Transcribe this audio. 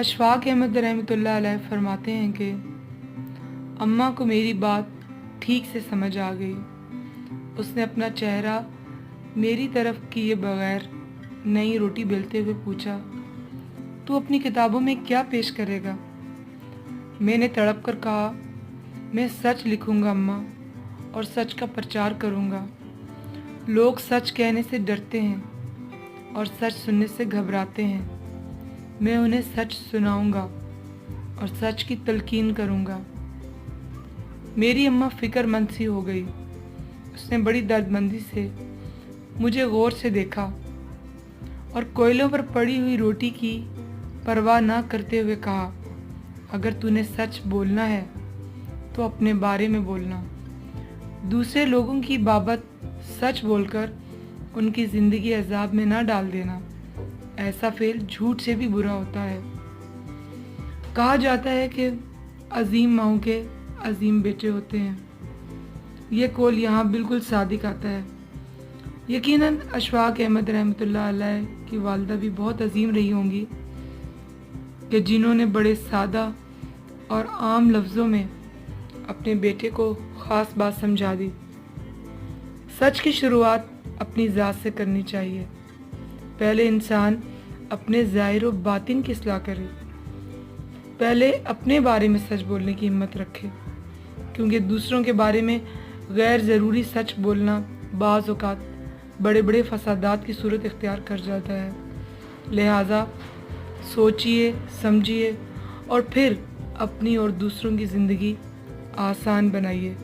अशफाक अहमद रहमतुल्लाह अलैह फरमाते हैं कि अम्मा को मेरी बात ठीक से समझ आ गई। उसने अपना चेहरा मेरी तरफ किए बगैर नई रोटी बेलते हुए पूछा, तू अपनी किताबों में क्या पेश करेगा? मैंने तड़प कर कहा, मैं सच लिखूंगा अम्मा, और सच का प्रचार करूंगा। लोग सच कहने से डरते हैं और सच सुनने से घबराते हैं। मैं उन्हें सच सुनाऊंगा और सच की तलकीन करूंगा। मेरी अम्मा फिक्रमंद सी हो गई। उसने बड़ी दर्दमंदी से मुझे गौर से देखा और कोयलों पर पड़ी हुई रोटी की परवाह ना करते हुए कहा, अगर तूने सच बोलना है तो अपने बारे में बोलना। दूसरे लोगों की बाबत सच बोलकर उनकी ज़िंदगी अजाब में ना डाल देना। ऐसा फेल झूठ से भी बुरा होता है। कहा जाता है कि अजीम माओं के अजीम बेटे होते हैं। ये कौल यहाँ बिल्कुल सादिक आता है। यकीनन अशफाक अहमद रहमतुल्लाह अलैह की वालिदा भी बहुत अजीम रही होंगी कि जिन्होंने बड़े सादा और आम लफ्ज़ों में अपने बेटे को ख़ास बात समझा दी। सच की शुरुआत अपनी ज़ात से करनी चाहिए। पहले इंसान अपने ज़ाहिर व बातिन की इस्लाह करे। पहले अपने बारे में सच बोलने की हिम्मत रखे, क्योंकि दूसरों के बारे में गैर ज़रूरी सच बोलना बाज़ औक़ात बड़े बड़े फसादात की सूरत इख्तियार कर जाता है। लिहाजा सोचिए, समझिए और फिर अपनी और दूसरों की ज़िंदगी आसान बनाइए।